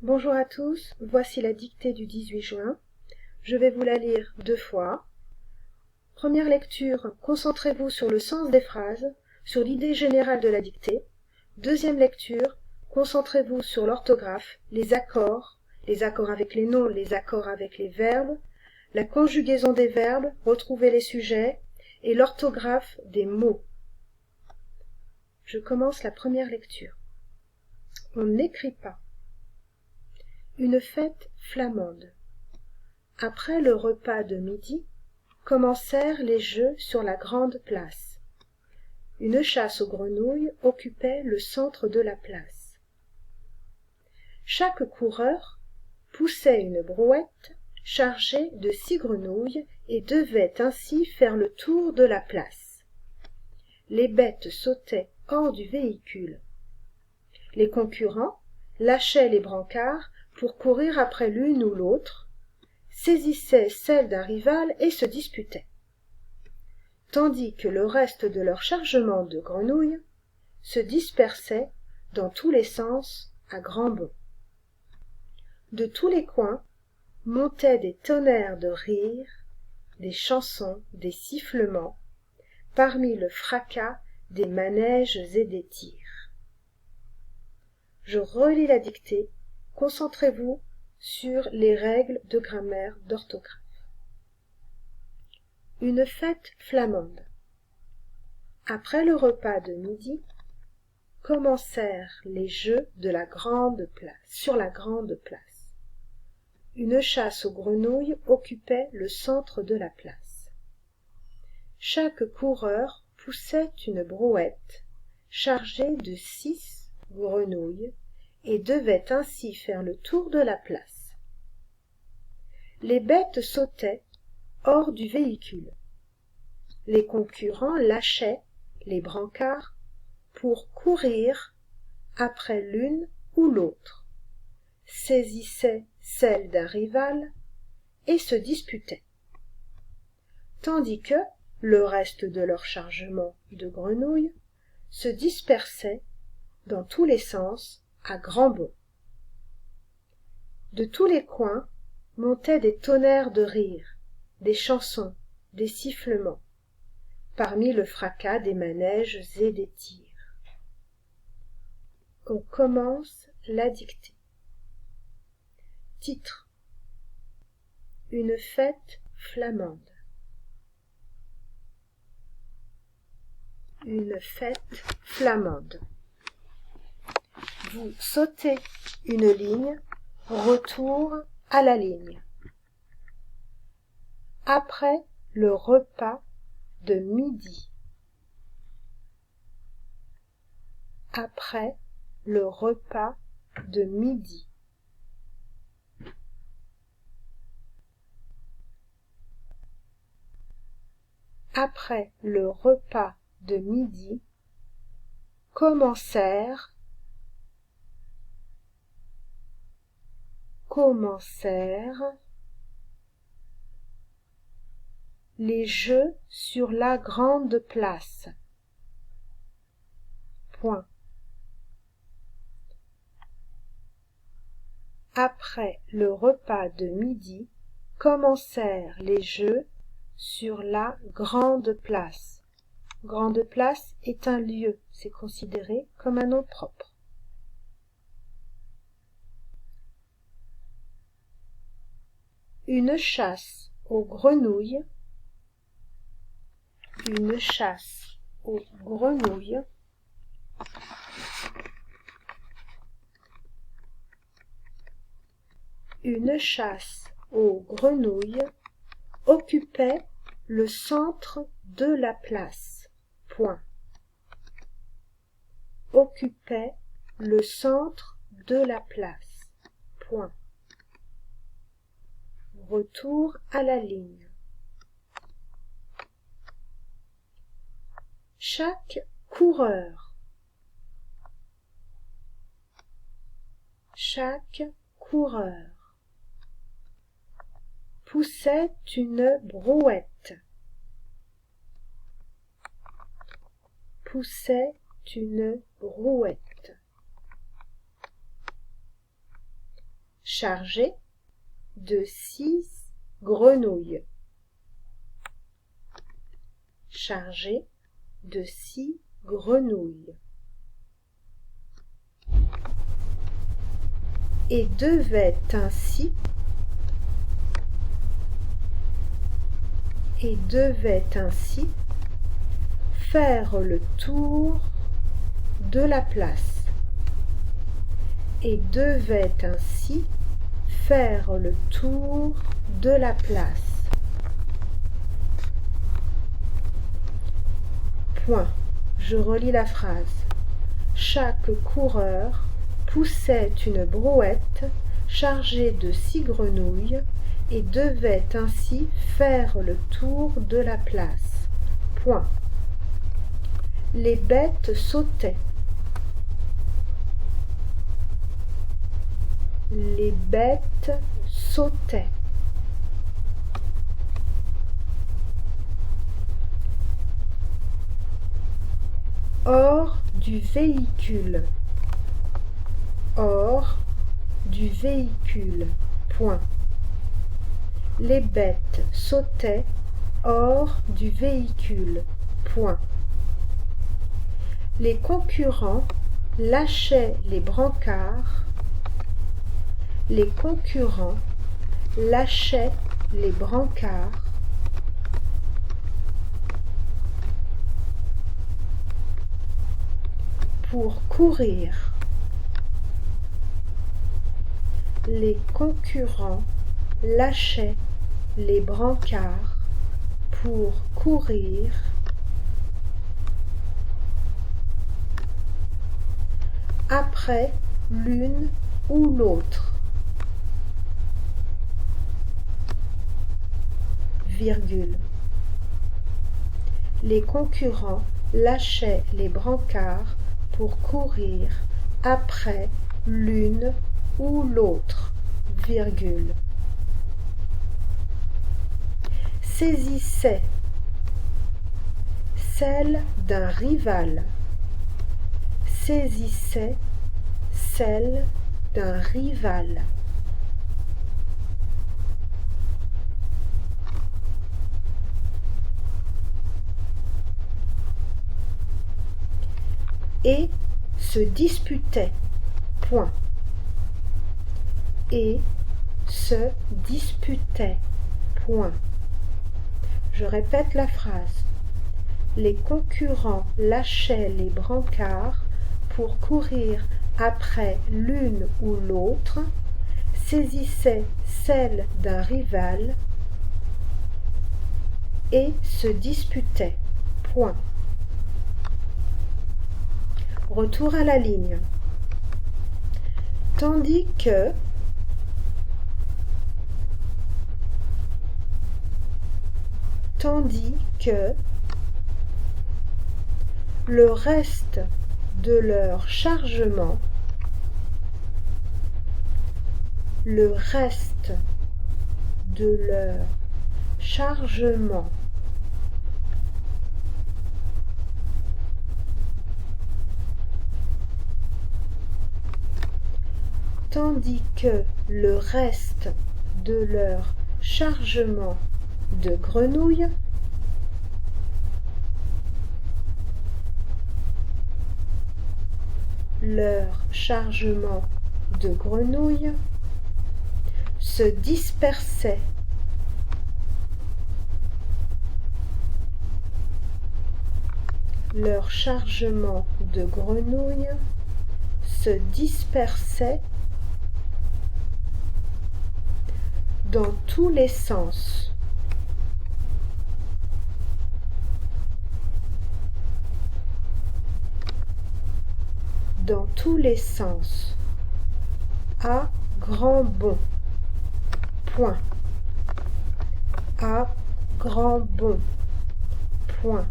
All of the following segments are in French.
Bonjour à tous, voici la dictée du 18 juin. Je vais vous la lire 2 fois. Première lecture, concentrez-vous sur le sens des phrases, sur l'idée générale de la dictée. Deuxième lecture, concentrez-vous sur l'orthographe, les accords avec les noms, les accords avec les verbes, la conjugaison des verbes, retrouvez les sujets, et l'orthographe des mots. Je commence la première lecture. On n'écrit pas. Une fête flamande. Après le repas de midi, commencèrent les jeux sur la grande place. Une chasse aux grenouilles occupait le centre de la place. Chaque coureur poussait une brouette chargée de 6 grenouilles et devait ainsi faire le tour de la place. Les bêtes sautaient hors du véhicule. Les concurrents lâchaient les brancards pour courir après l'une ou l'autre, saisissaient celle d'un rival et se disputaient, tandis que le reste de leur chargement de grenouilles se dispersait dans tous les sens à grands bonds. De tous les coins montaient des tonnerres de rires, des chansons, des sifflements, parmi le fracas des manèges et des tirs. Je relis la dictée, concentrez-vous sur les règles de grammaire d'orthographe. Une fête flamande. Après le repas de midi, commencèrent les jeux de la grande place, sur la grande place. Une chasse aux grenouilles occupait le centre de la place. Chaque coureur poussait une brouette chargée de 6 grenouilles et devait ainsi faire le tour de la place. Les bêtes sautaient hors du véhicule. Les concurrents lâchaient les brancards pour courir après l'une ou l'autre, saisissaient celle d'un rival et se disputaient, tandis que le reste de leur chargement de grenouilles se dispersait dans tous les sens à grands bonds. De tous les coins montaient des tonnerres de rires, des chansons, des sifflements, parmi le fracas des manèges et des tirs. On commence la dictée. Titre: Une fête flamande. Une fête flamande. Vous sautez une ligne, retour à la ligne. Après le repas de midi. Après le repas de midi. Après le repas de midi, commencèrent les jeux sur la grande place. Point. Après le repas de midi, commencèrent les jeux sur la grande place. Grande place est un lieu, c'est considéré comme un nom propre. Une chasse aux grenouilles. Une chasse aux grenouilles. Une chasse aux grenouilles occupait le centre de la place. Point. Occupait le centre de la place. Point. Retour à la ligne. Chaque coureur. Chaque coureur poussait une brouette. Poussait une brouette. chargé de 6 grenouilles. Chargé de 6 grenouilles. Et devait ainsi faire le tour de la place. Et devait ainsi faire le tour de la place. Point. Je relis la phrase. Chaque coureur poussait une brouette chargée de 6 grenouilles et devait ainsi faire le tour de la place. Point. Les bêtes sautaient. Les bêtes sautaient. Hors du véhicule. Hors du véhicule. Point. Les bêtes sautaient hors du véhicule. Point. Les concurrents lâchaient les brancards. Les concurrents lâchaient les brancards. Pour courir. Les concurrents lâchaient les brancards pour courir. Après l'une ou l'autre. Virgule. Les concurrents lâchaient les brancards pour courir après l'une ou l'autre, virgule. Saisissait celle d'un rival. Saisissait celle d'un rival. Et se disputait. Point. Et se disputait. Point. Je répète la phrase. Les concurrents lâchaient les brancards pour courir après l'une ou l'autre, saisissaient celle d'un rival et se disputaient. Point. Retour à la ligne. Tandis que le reste de leur chargement tandis que le reste de leur chargement de grenouilles se dispersait. Leur chargement de grenouilles se dispersait dans tous les sens. Dans tous les sens. À grand bond. Point. À grand bond. Point.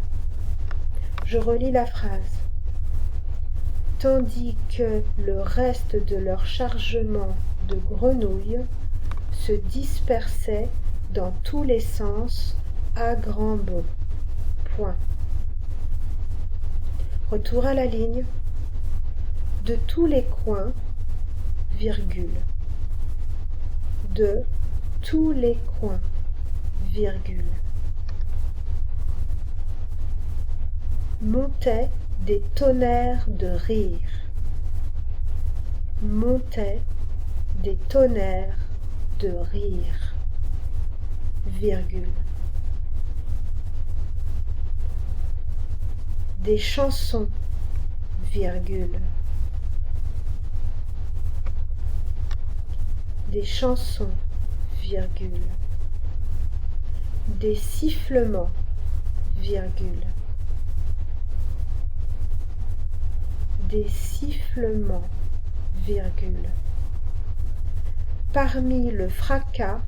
Je relis la phrase. Tandis que le reste de leur chargement de grenouilles se dispersait dans tous les sens à grand bond. Point. Retour à la ligne. De tous les coins, virgule. de tous les coins, virgule. Montaient des tonnerres de rire. Montaient des tonnerres de rire, virgule. Des chansons, virgule. Des chansons, virgule. Des sifflements, virgule. Des sifflements, virgule. Parmi le fracas,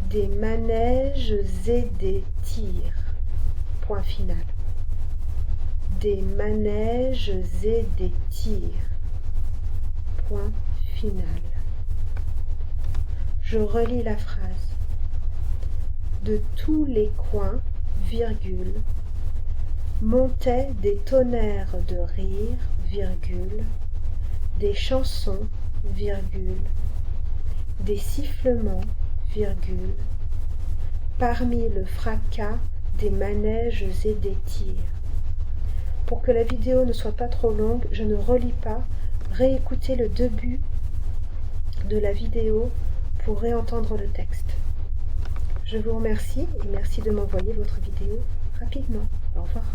des manèges et des tirs. Point final. Des manèges et des tirs. Point final. Je relis la phrase. De tous les coins, virgule, montaient des tonnerres de rire, virgule, des chansons, virgule, des sifflements, virgule, parmi le fracas des manèges et des tirs. Pour que la vidéo ne soit pas trop longue, je ne relis pas, réécoutez le début de la vidéo pour réentendre le texte. Je vous remercie et merci de m'envoyer votre vidéo rapidement. Au revoir.